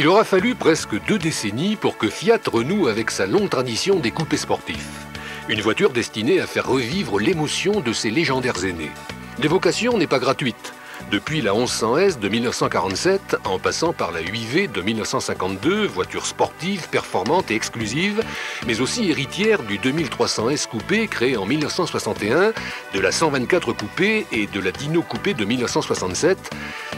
Il aura fallu presque 2 décennies pour que Fiat renoue avec sa longue tradition des coupés sportifs. Une voiture destinée à faire revivre l'émotion de ses légendaires aînés. L'évocation n'est pas gratuite. Depuis la 1100S de 1947, en passant par la 8V de 1952, voiture sportive, performante et exclusive, mais aussi héritière du 2300S coupé créé en 1961, de la 124 coupé et de la Dino coupé de 1967,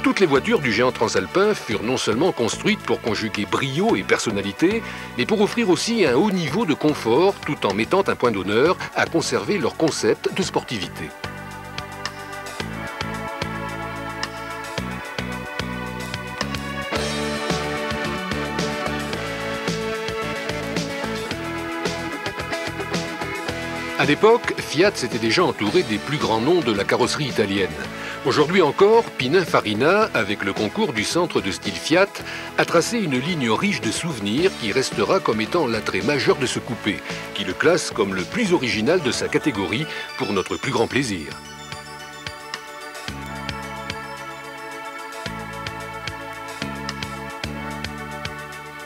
toutes les voitures du géant transalpin furent non seulement construites pour conjuguer brio et personnalité, mais pour offrir aussi un haut niveau de confort tout en mettant un point d'honneur à conserver leur concept de sportivité. À l'époque, Fiat s'était déjà entouré des plus grands noms de la carrosserie italienne. Aujourd'hui encore, Pininfarina, avec le concours du centre de style Fiat, a tracé une ligne riche de souvenirs qui restera comme étant l'attrait majeur de ce coupé, qui le classe comme le plus original de sa catégorie pour notre plus grand plaisir.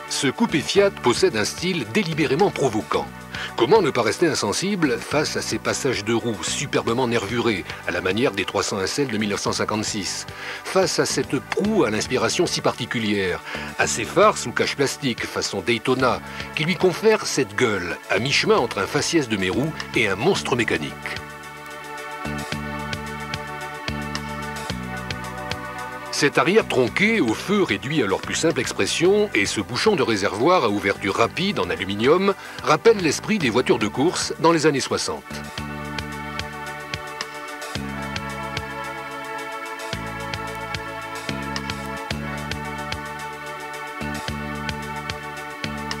Ce coupé Fiat possède un style délibérément provoquant. Comment ne pas rester insensible face à ces passages de roues superbement nervurés, à la manière des 301 SL de 1956, face à cette proue à l'inspiration si particulière, à ces phares sous cache plastique façon Daytona, qui lui confèrent cette gueule, à mi-chemin entre un faciès de Mérou et un monstre mécanique. Cet arrière tronqué, au feu réduit à leur plus simple expression, et ce bouchon de réservoir à ouverture rapide en aluminium rappellent l'esprit des voitures de course dans les années 60.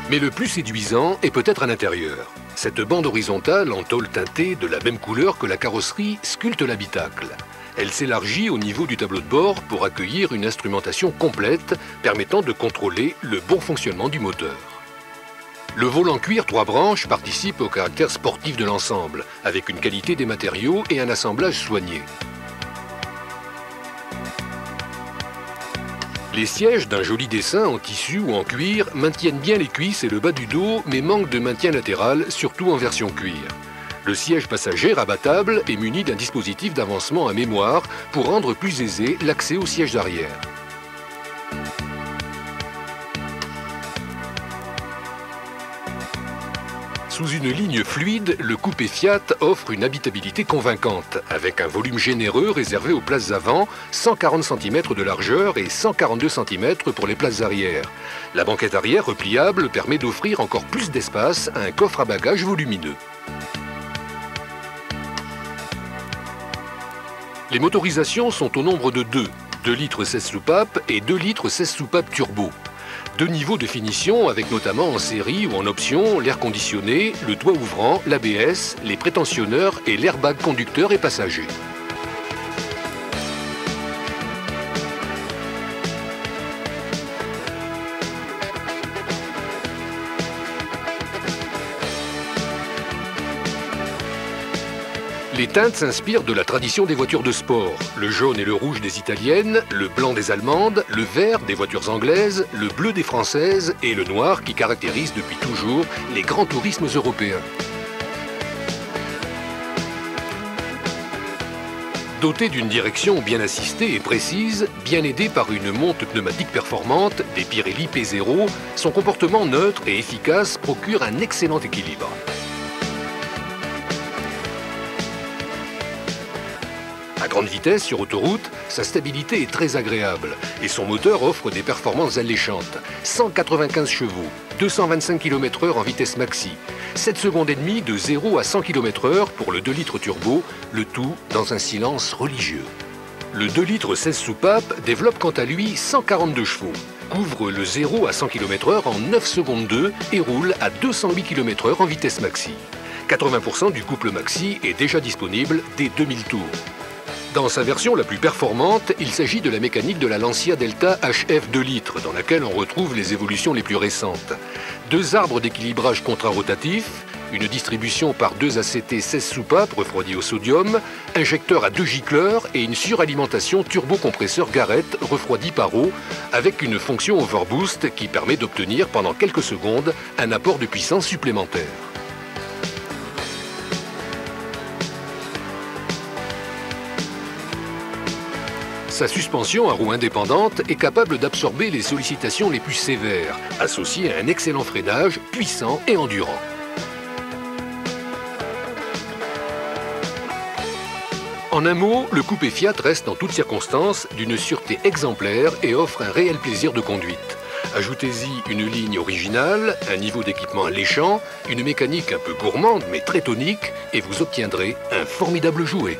Mais le plus séduisant est peut-être à l'intérieur. Cette bande horizontale en tôle teintée de la même couleur que la carrosserie sculpte l'habitacle. Elle s'élargit au niveau du tableau de bord pour accueillir une instrumentation complète permettant de contrôler le bon fonctionnement du moteur. Le volant cuir 3 branches participe au caractère sportif de l'ensemble, avec une qualité des matériaux et un assemblage soigné. Les sièges d'un joli dessin en tissu ou en cuir maintiennent bien les cuisses et le bas du dos, mais manquent de maintien latéral, surtout en version cuir. Le siège passager rabattable est muni d'un dispositif d'avancement à mémoire pour rendre plus aisé l'accès au siège arrière. Sous une ligne fluide, le coupé Fiat offre une habitabilité convaincante, avec un volume généreux réservé aux places avant, 140 cm de largeur et 142 cm pour les places arrière. La banquette arrière repliable permet d'offrir encore plus d'espace à un coffre à bagages volumineux. Les motorisations sont au nombre de 2 litres 16 soupapes et 2 litres 16 soupapes turbo. 2 niveaux de finition avec notamment en série ou en option l'air conditionné, le toit ouvrant, l'ABS, les prétensionneurs et l'airbag conducteur et passager. Les teintes s'inspirent de la tradition des voitures de sport. Le jaune et le rouge des italiennes, le blanc des allemandes, le vert des voitures anglaises, le bleu des françaises et le noir qui caractérise depuis toujours les grands tourismes européens. Doté d'une direction bien assistée et précise, bien aidée par une monte pneumatique performante, des Pirelli P0, son comportement neutre et efficace procure un excellent équilibre. À grande vitesse sur autoroute, sa stabilité est très agréable et son moteur offre des performances alléchantes. 195 chevaux, 225 km/h en vitesse maxi, 7 secondes et demie de 0 à 100 km/h pour le 2 litres turbo, le tout dans un silence religieux. Le 2 litres 16 soupapes développe quant à lui 142 chevaux, couvre le 0 à 100 km/h en 9 secondes 2 et roule à 208 km/h en vitesse maxi. 80% du couple maxi est déjà disponible dès 2000 tours. Dans sa version la plus performante, il s'agit de la mécanique de la Lancia Delta HF 2 litres, dans laquelle on retrouve les évolutions les plus récentes. 2 arbres d'équilibrage contrarotatif, Une distribution par 2 ACT 16 soupapes refroidies au sodium, injecteur à 2 gicleurs et une suralimentation turbocompresseur Garrett refroidi par eau avec une fonction overboost qui permet d'obtenir pendant quelques secondes un apport de puissance supplémentaire. Sa suspension à roues indépendantes est capable d'absorber les sollicitations les plus sévères, associée à un excellent freinage puissant et endurant. En un mot, le coupé Fiat reste en toutes circonstances d'une sûreté exemplaire et offre un réel plaisir de conduite. Ajoutez-y une ligne originale, un niveau d'équipement alléchant, une mécanique un peu gourmande mais très tonique et vous obtiendrez un formidable jouet.